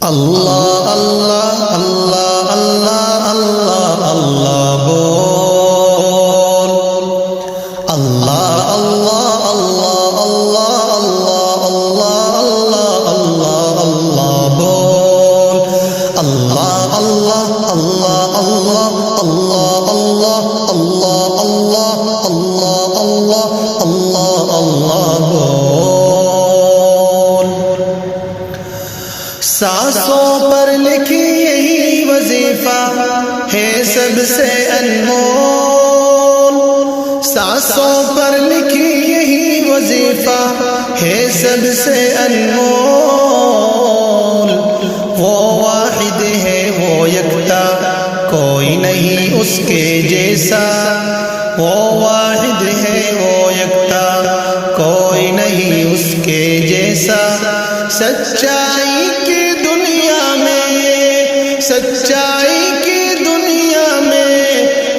اللہ اللہ اللہ اللہ اللہ اللہ بول اللہ اللہ اللہ اللہ اللہ اللہ اللہ اللہ بول اللہ اللہ اللہ اللہ اللہ اللہ اللہ اللہ اللہ اللہ اللہ بول سانسوں پر لکھی یہی وظیفہ ہے سب سے انمول سانسوں پر لکھی یہی وظیفہ ہے سب سے انمول وہ واحد ہے وہ یکتا کوئی نہیں اس کے جیسا وہ واحد ہے وہ یکتا کوئی نہیں اس کے جیسا سچائی کی دنیا میں سچائی کی دنیا میں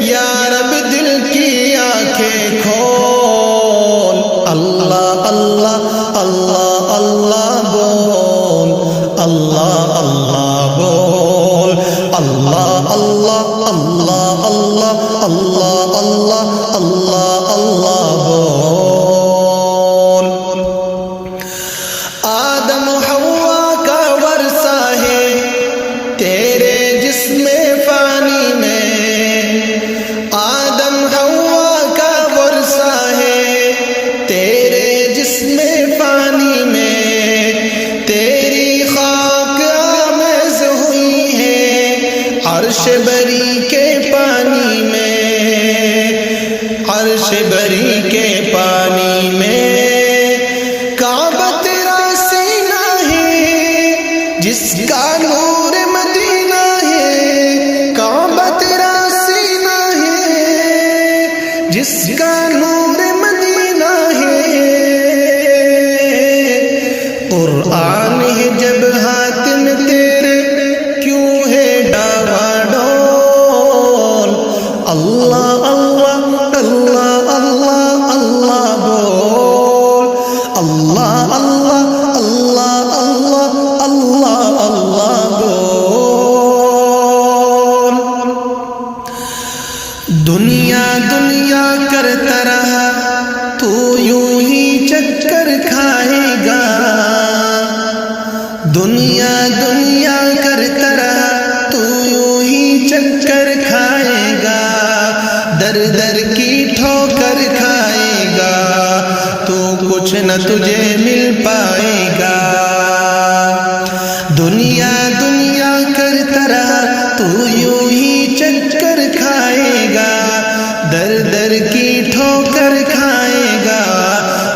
یا رب دل کی آنکھیں کھول اللہ اللہ اللہ اللہ بول اللہ اللہ بول اللہ اللہ اللہ اللہ اللہ اللہ اللہ اللہ بول آدم حوا کا ورثہ ہے تیرے جسم فانی میں آدم حوا کا ورثہ ہے تیرے جسم فانی میں تیری خاک آمیز ہوئی ہے عرش بری کے پانی میں عرش بری کے پانی میں کعبہ تیرا سینہ ہے جس کا نور مدینہ ہے کعبہ تیرا سینہ ہے جس کا نور مدینہ ہے قرآن ہے جب ہاتھ میں تیرے کیوں ہے ڈاوا ڈول اللہ اللہ اللہ اللہ اللہ بول اللہ اللہ اللہ اللہ اللہ اللہ بول دنیا دنیا کرتا رہا تو یوں ہی چکر کھائے گا دنیا دنیا کرتا رہا تو یوں ہی چکر کھائے گا در در کی ٹھوکر کھائے گا تو کچھ نہ تجھے مل پائے گا دنیا دنیا کرتا رہا تو یوں ہی چکر کھائے گا در در کی ٹھوکر کھائے گا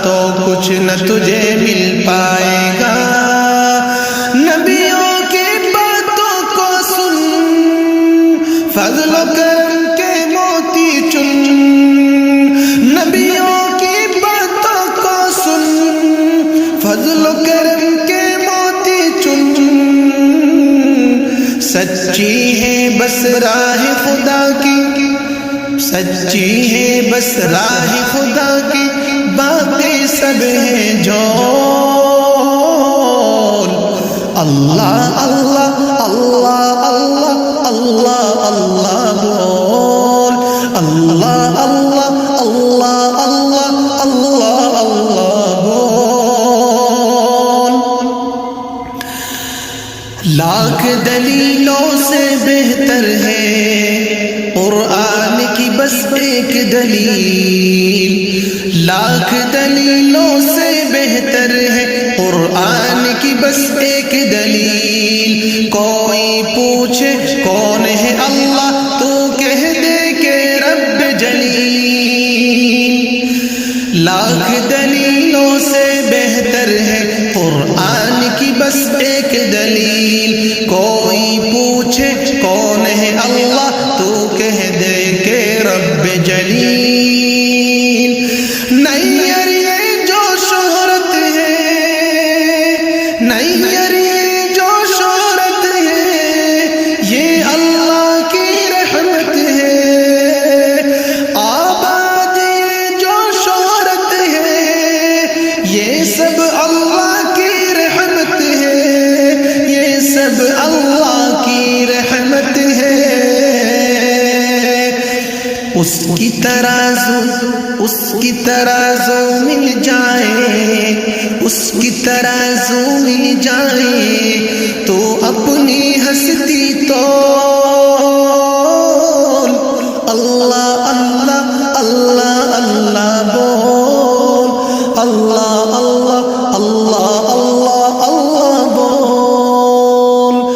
تو کچھ نہ تجھے مل پائے گا نبیوں کی باتوں کو سن فضل و کرم کے موتی چن نبیوں کی باتوں کو سن فضل و کرم کے موتی چن سچی ہے بس راہ خدا کی سچی ہے بس راہ خدا کی باتیں سب ہیں جھول اللہ اللہ اللہ اللہ اللہ اللہ بول اللہ اللہ اللہ اللہ اللہ اللہ بول لاکھ دلیلوں سے بہتر ہے قرآن کی بس ایک دلیل لاکھ دلیلوں سے بہتر ہے قرآن کی بس ایک دلیل کوئی پوچھے کون ہے اللہ تو کہہ دے کہ رب جلیل لاکھ دلیلوں سے بہتر ہے قرآن کی بس ایک دلیل کوئی پوچھے کون ہے اللہ تو کہہ دے کہ رب جلیل نہیں یار یہ جو شہرت ہے نہیں یار یہ جو شہرت ہے یہ اللہ کی رحمت ہے آباد یہ جو شہرت ہے یہ سب اللہ کی رحمت ہے یہ سب اس کی ترازو مل جائے، اس کی ترازو مل جائے تو اپنی ہستی تو اللہ